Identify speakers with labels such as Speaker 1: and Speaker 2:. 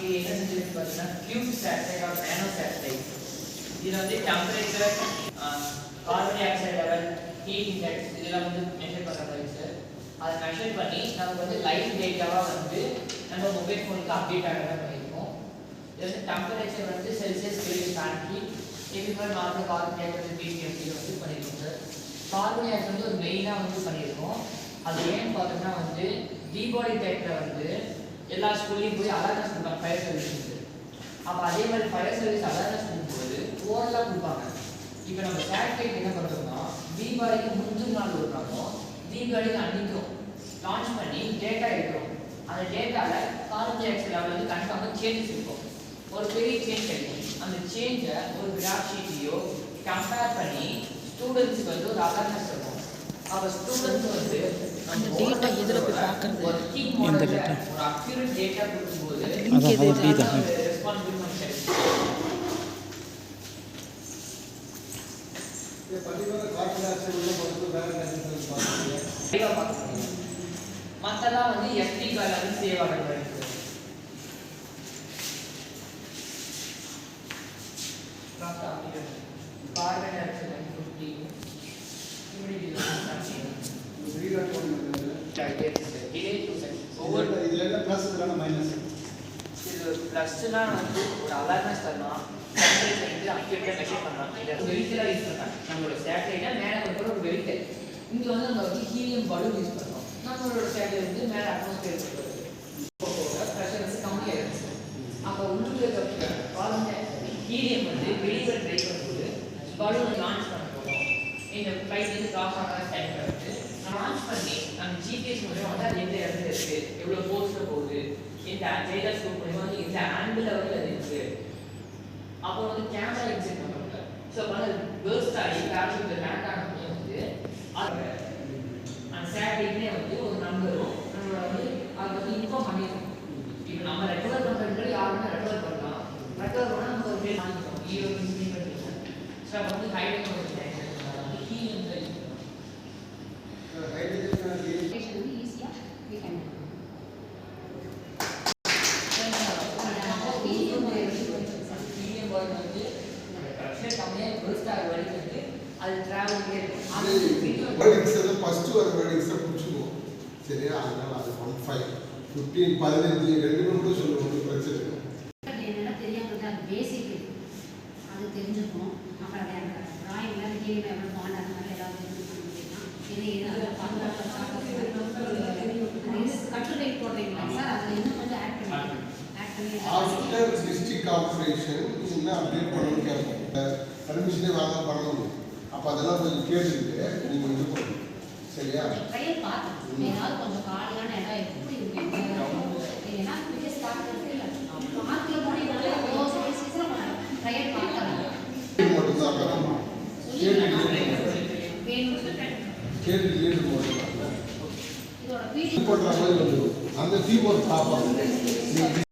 Speaker 1: இது என்ன செஞ்சிருக்கு பார்த்தீங்கன்னா கியூப் சேட்டலைட் ஆர் நானோ சேட்டலைட். இதில் வந்து temperature, carbon di oxide level, heat index இதெல்லாம் வந்து மெஷர் பண்ணுற மாதிரி சார். அதை மெஷர் பண்ணி நமக்கு வந்து லைவ் டேட்டாவாக வந்து நம்ம மொபைல் ஃபோனுக்கு அப்டேட் ஆகிற பண்ணியிருக்கோம். இது வந்து டெம்பரேச்சர் வந்து Celsius, Kelvin, Fahrenheit, everywhere normal carbon dioxide ppm வந்து பண்ணியிருக்கோம் சார். கார்பன் டை ஆக்சைடு வந்து ஒரு மெயினாக வந்து பண்ணியிருக்கோம். அது ஏன்னு பார்த்தோம்னா வந்து தீபாவளி டைப்பில் வந்து எல்லா ஸ்கூல்லையும் போய் அவேர்னஸ் கொடுப்பாங்க ஃபயர் சர்வீஸ். அப்போ அதே மாதிரி ஃபயர் சர்வீஸ் அவேர்னஸ் கொடுக்கும்போது ஓரலாக கொடுப்பாங்க. இப்போ நம்ம சேட்டலைட் என்ன பண்ணுறோம்னா தீபாவளிக்கு முந்தின நாள் விடுறாங்க, தீபாவளிக்கு அன்றைக்கும் லான்ச் பண்ணி டேட்டா எடுக்கிறோம். அந்த டேட்டாவில் கார்பன் டை ஆக்சைடு லெவல் வந்து கன்ஃபார்மாக சேஞ்சஸ் இருக்கும். ஒரு பெரிய சேஞ்ச் கிடைக்கும். அந்த சேஞ்சை ஒரு கிராஃப் ஷீட்லையோ கம்பேர் பண்ணி ஸ்டூடெண்ட்ஸுக்கு வந்து ஒரு அவேர்னஸ் இருக்கும். அப்போ ஸ்டூடெண்ட்ஸ் வந்து
Speaker 2: அந்த டேட்டா எதில் போய் பார்க்குறது,
Speaker 1: இந்த டேட்டா ஒரு அக்யூரேட் டேட்டா கொடுக்கும்போது ரெஸ்பான்சிபிலிட்டி நம்ம கிடைக்கும். மற்றெல்லாம் வந்து எஃப்டி வந்து சேவ் ஆகிற மாதிரி இருக்கு. கார்பன் டை ஆக்சைடு 50 பிளஸ்லாம் வந்து ஒரு அவேர்னஸ் தரணும். டெம்பரேச்சர் அக்யூரேட்டாக மெஷர் பண்ணலாம். இதை வெஹிக்கலாக யூஸ் பண்ணலாம். நம்மளோட சேட்டலைட்டை மேலே கொண்டு ஒரு வெஹிக்கல். இங்கே வந்து நம்ம வந்து ஹீலியம் பலூன் யூஸ் பண்ணுறோம். நம்மளோட சேட்டலைட் வந்து மேலே அட்மாஸ்பியர் போகிறது, ப்ரெஷர் வந்து கம்மியாகிடுச்சு. அப்போ உள்ளே ஹீலியம் வந்து வெளியில் ட்ரை பண்ணும்போது பலூன் லான்ச் பண்ண போகிறோம். இந்த ஃப்ளைட் வந்து கிராஸ் ஆகிற டைம் வந்து லான்ச் பண்ணி நம்ம ஜிபிஎஸ் மூலியமாக வந்து அது எந்த இடத்துல இருக்குது, எவ்வளோ போஸ்ட்டில் போகுது, இந்த டேட்டா ஸ்கோப் மூலியமாக வந்து இந்த ஆங்கிள் லெவலில் அது இருக்குது. அப்போ வந்து கேமரா எக்ஸிட் பண்ணுறாங்க. ஸோ வந்து பேர்ஸ்ட் ஆகி பேரஷூட் லேண்ட் ஆனப்போ வந்து அந்த சேட்டலைட்னே வந்து ஒரு நம்பரும் நம்மளோட வந்து அது வந்து இன்ஃபார்ம் பண்ணியிருக்கோம். இப்போ நம்ம ரெக்கவர் பண்ணுறது யாருமே ரெக்கவர் பண்ணலாம். ரெக்கவர் பண்ணால் நம்ம ஒரு பேர் வாங்கிக்கிறோம். ஈரோடு பண்ணிக்கலாம். ஸோ அப்போ வந்து ஹைலைட் வந்து கீ வந்து
Speaker 3: சரியா? அதனால அது 15 15 ரெண்டு கூட சொல்லுவோம், பிரச்சனை இல்லை.
Speaker 4: என்னென்னா தெரியாமல் தான் பேசிக் அது தெரிஞ்சுக்கணும். அப்புறம் வேறு ட்ராயிங்கில் கீழே எவ்வளோ பாண்ட் அந்த மாதிரி ஏதாவது கட்டுரை போடுறீங்களா சார்? அதில் இன்னும் கொஞ்சம் ஆட் பண்ணி
Speaker 3: ஆஃப்டர் டிஸ்ட்ரிக்ட் கார்பரேஷன் இன்னும் அப்டேட் பண்ணணும்னு கேட்போம். பர்மிஷனே வாங்க பண்ணணும். அப்போ அதெல்லாம் கொஞ்சம் கேட்டுக்கிட்டு நீங்கள் இது பண்ணணும். சரியா?
Speaker 4: ட்ரையல் பார்க்கணும். ஏதாவது கொஞ்சம் காலியான இடம் எப்படி இருக்கு ஏன்னா பிகேஸ் பார்க்கறது இல்லை. பார்க்கல போனீங்கனாலே அவ்வளோ ஸ்பேசிஸில் ட்ரையல் பார்க்கலாம்.
Speaker 3: மட்டும்தான் பண்ணணும். கேட்டு மட்டும்தான் இதோட பீடி பண்ணுற மாதிரி வந்து அந்த கீபோர்ட் பார்ப்பாங்க.